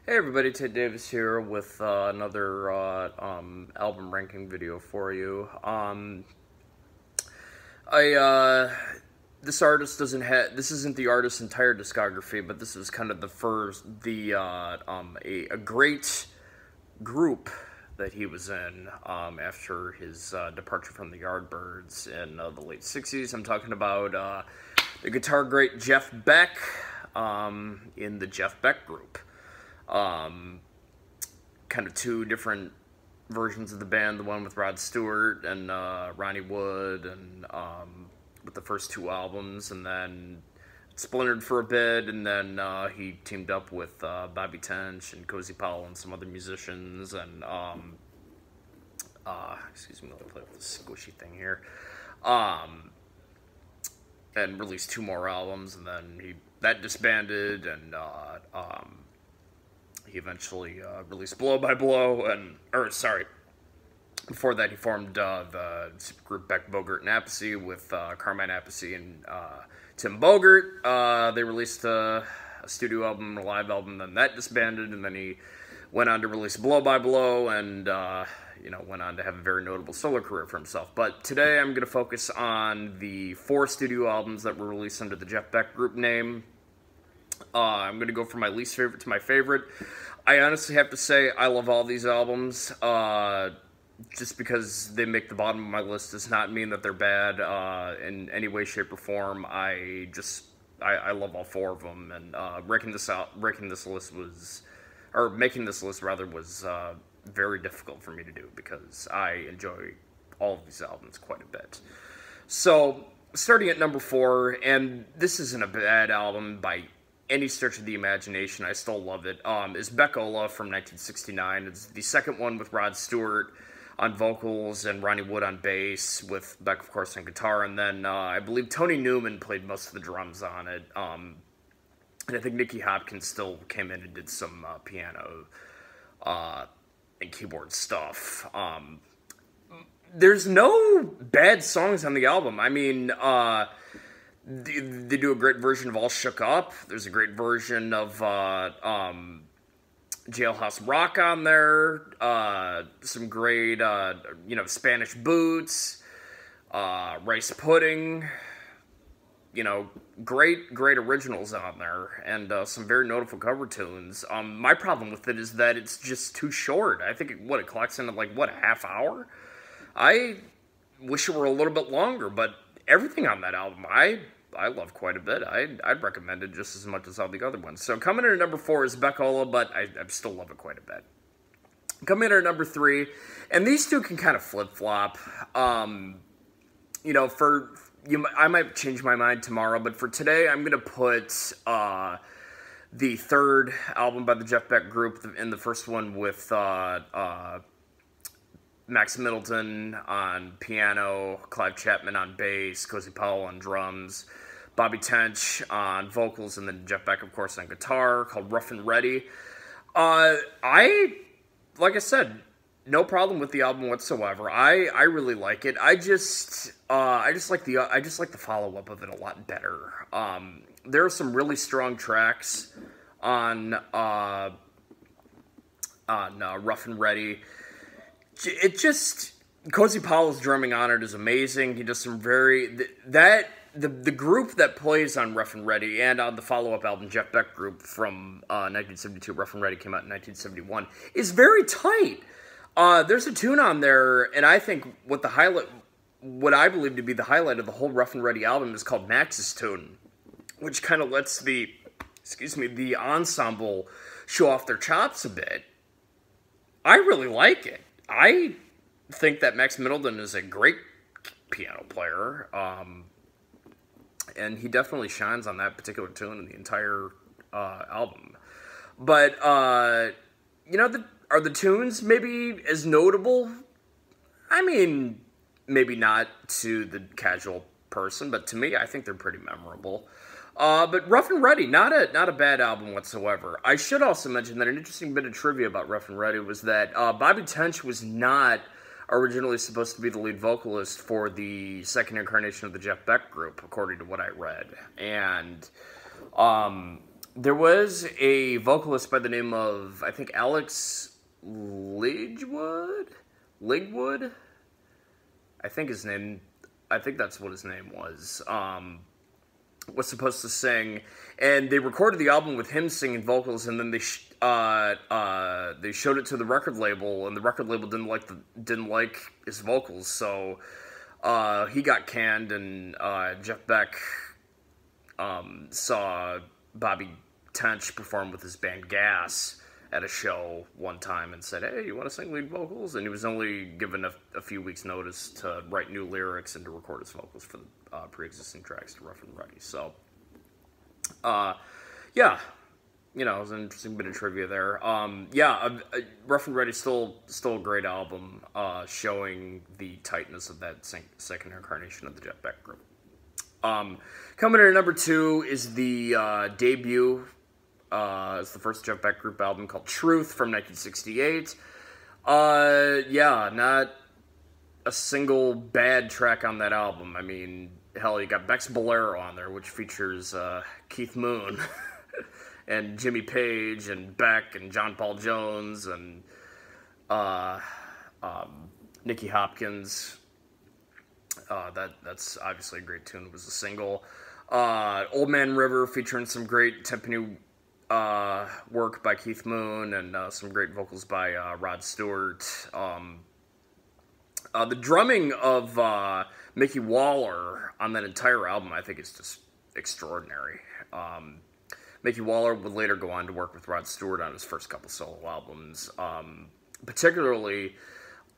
Hey everybody, Ted Davis here with another album ranking video for you. I This artist doesn't have this isn't the artist's entire discography, but this is kind of a great group that he was in after his departure from the Yardbirds in the late '60s. I'm talking about the guitar great Jeff Beck in the Jeff Beck group. Um, Kind of two different versions of the band. The one with Rod Stewart and Ronnie Wood, and with the first two albums, and then splintered for a bit, and then he teamed up with Bobby Tench and Cozy Powell and some other musicians, and excuse me, let me play with this squishy thing here. And released two more albums, and then that disbanded, and he eventually released Blow by Blow, before that he formed the supergroup Beck, Bogert, and Appice with Carmine Appice and Tim Bogert. They released a studio album, a live album, then that disbanded, and then he went on to release Blow by Blow, and went on to have a very notable solo career for himself. But today I'm going to focus on the 4 studio albums that were released under the Jeff Beck Group name. I'm going to go from my least favorite to my favorite. I honestly have to say I love all these albums. Just because they make the bottom of my list does not mean that they're bad in any way, shape, or form. I love all 4 of them, and making this list was very difficult for me to do because I enjoy all of these albums quite a bit. So, starting at number 4, and this isn't a bad album by any stretch of the imagination, I still love it, is Beck Ola from 1969. It's the second one with Rod Stewart on vocals and Ronnie Wood on bass, with Beck, of course, on guitar, and then I believe Tony Newman played most of the drums on it, and I think Nicky Hopkins still came in and did some piano and keyboard stuff. There's no bad songs on the album. I mean, they do a great version of All Shook Up. There's a great version of Jailhouse Rock on there. Some great, Spanish Boots, Rice Pudding. Great originals on there, and some very notable cover tunes. My problem with it is that it's just too short. I think it clocks into a half hour. I wish it were a little bit longer, but everything on that album I love quite a bit. I'd recommend it just as much as all the other ones. So coming in at number 4 is Beck Ola, but I still love it quite a bit. Coming in at number 3, and these two can kind of flip-flop. I might change my mind tomorrow, but for today I'm going to put the third album by the Jeff Beck Group in the first one with Max Middleton on piano, Clive Chapman on bass, Cozy Powell on drums, Bobby Tench on vocals, and then Jeff Beck, of course, on guitar, called Rough and Ready. Like I said, no problem with the album whatsoever. I really like it. I just like the follow-up of it a lot better. There are some really strong tracks on Rough and Ready. Cozy Powell's drumming on it is amazing. He does some the group that plays on Rough and Ready and on the follow-up album, Jeff Beck Group from 1972, Rough and Ready came out in 1971, is very tight. There's a tune on there, and I think what I believe to be the highlight of the whole Rough and Ready album is called Max's Tune, which kind of lets the ensemble show off their chops a bit. I really like it. I think that Max Middleton is a great piano player, and he definitely shines on that particular tune in the entire album. But, are the tunes maybe as notable? I mean, maybe not to the casual person, but to me, I think they're pretty memorable. But Rough and Ready, not a bad album whatsoever. I should also mention that an interesting bit of trivia about Rough and Ready was that Bobby Tench was not originally supposed to be the lead vocalist for the second incarnation of the Jeff Beck Group, according to what I read. And There was a vocalist by the name of, I think, Alex Ligwood? Ligwood? I think his name, I think that's what his name was supposed to sing, and they recorded the album with him singing vocals, and then they showed it to the record label, and the record label didn't like his vocals, so he got canned, and Jeff Beck saw Bobby Tench perform with his band Gas at a show one time and said, "Hey, you want to sing lead vocals?" And he was only given a few weeks' notice to write new lyrics and to record his vocals for the pre-existing tracks to Rough and Ready. So, yeah, it was an interesting bit of trivia there. Rough and Ready still a great album, showing the tightness of that second incarnation of the Jeff Beck group. Coming in at number 2 is the debut. It's the first Jeff Beck group album called Truth from 1968. Not a single bad track on that album. I mean, hell, you got Beck's Bolero on there, which features Keith Moon and Jimmy Page and Beck and John Paul Jones and Nicky Hopkins. That's obviously a great tune. It was a single. Old Man River featuring some great timpani work by Keith Moon and some great vocals by Rod Stewart. The drumming of Mickey Waller on that entire album, I think, is just extraordinary. Mickey Waller would later go on to work with Rod Stewart on his first couple solo albums, particularly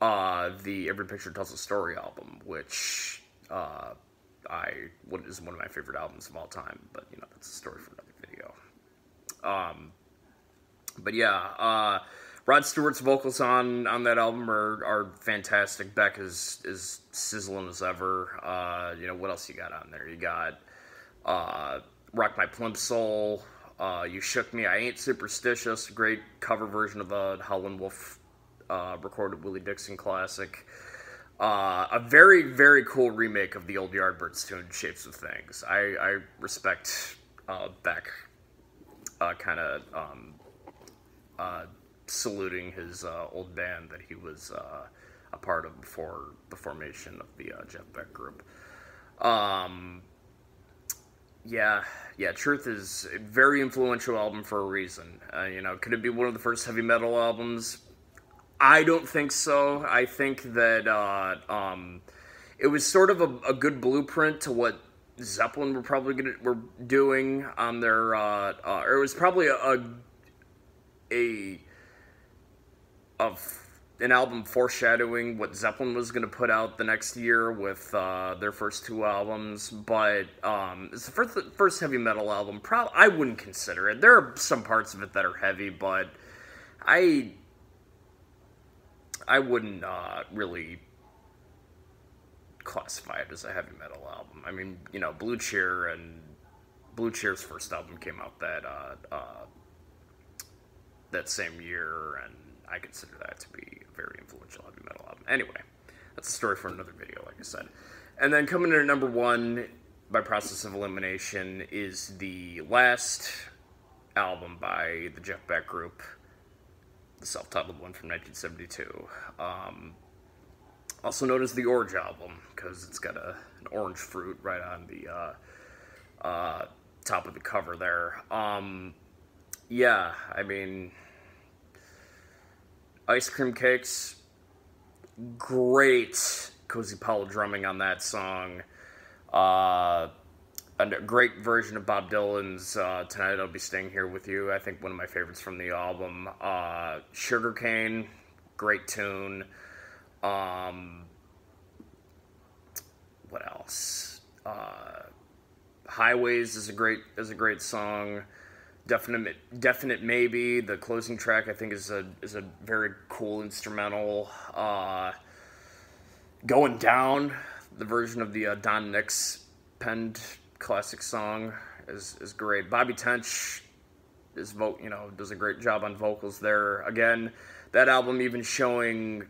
the Every Picture Tells a Story album, which is one of my favorite albums of all time, but that's a story for another video. Rod Stewart's vocals on that album are fantastic. Beck is sizzling as ever. What else you got on there? You got Rock My Plimsoll, You Shook Me, I Ain't Superstitious, great cover version of the Howlin' Wolf recorded Willie Dixon classic. A very, very cool remake of the old Yardbirds tune, Shapes of Things. I respect Beck kind of saluting his old band that he was a part of before the formation of the Jeff Beck group. Truth is a very influential album for a reason. Could it be one of the first heavy metal albums? I don't think so. I think that it was sort of a good blueprint to what Zeppelin were doing on their, or it was probably an album foreshadowing what Zeppelin was going to put out the next year with their first 2 albums. But it's the first heavy metal album. I wouldn't consider it. There are some parts of it that are heavy, but I wouldn't really classify it as a heavy metal album. I mean, Blue Cheer's first album came out that same year, and I consider that to be a very influential heavy metal album. Anyway, that's a story for another video, like I said. And then coming in at number 1, by process of elimination, is the last album by the Jeff Beck group, the self-titled one from 1972. Also known as the Orange Album, because it's got an orange fruit right on the top of the cover there. Ice Cream Cakes, great Cozy Powell drumming on that song. A great version of Bob Dylan's Tonight I'll Be Staying Here With You. I think one of my favorites from the album. Sugarcane, great tune. What else? Highways is a great song. Definite Maybe, the closing track, I think is a very cool instrumental. Going Down, the version of the Don Nix penned classic song is great. Bobby Tench does a great job on vocals there. Again, that album even showing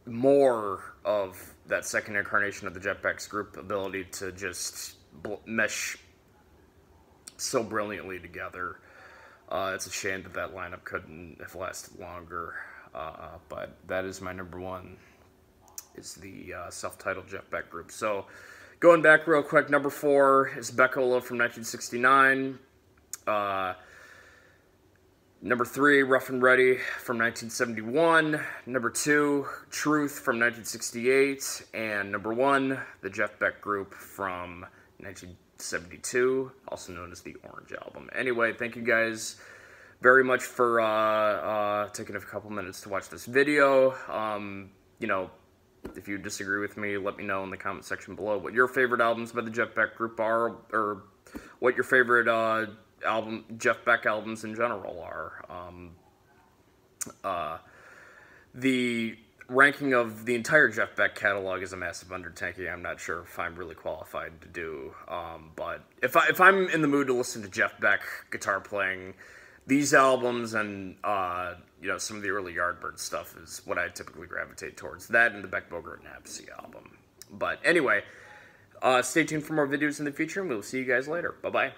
more of that second incarnation of the Jeff Beck's group ability to just mesh so brilliantly together. It's a shame that that lineup couldn't have lasted longer, but that is my number one, is the self-titled Jeff Beck group. So, going back real quick, number 4 is Beck from 1969. Number 3, Rough and Ready from 1971. Number 2, Truth from 1968. And number 1, the Jeff Beck Group from 1972, also known as the Orange Album. Anyway, thank you guys very much for taking a couple minutes to watch this video. You know, if you disagree with me, let me know in the comment section below what your favorite albums by the Jeff Beck Group are, or what your favorite Jeff Beck albums in general are. The ranking of the entire Jeff Beck catalog is a massive undertaking. I'm not sure if I'm really qualified to do, but if I'm in the mood to listen to Jeff Beck guitar playing, these albums and you know, some of the early Yardbird stuff is what I typically gravitate towards. That and the Beck, Bogert, and Appice album. But anyway, stay tuned for more videos in the future, and we'll see you guys later. Bye-bye.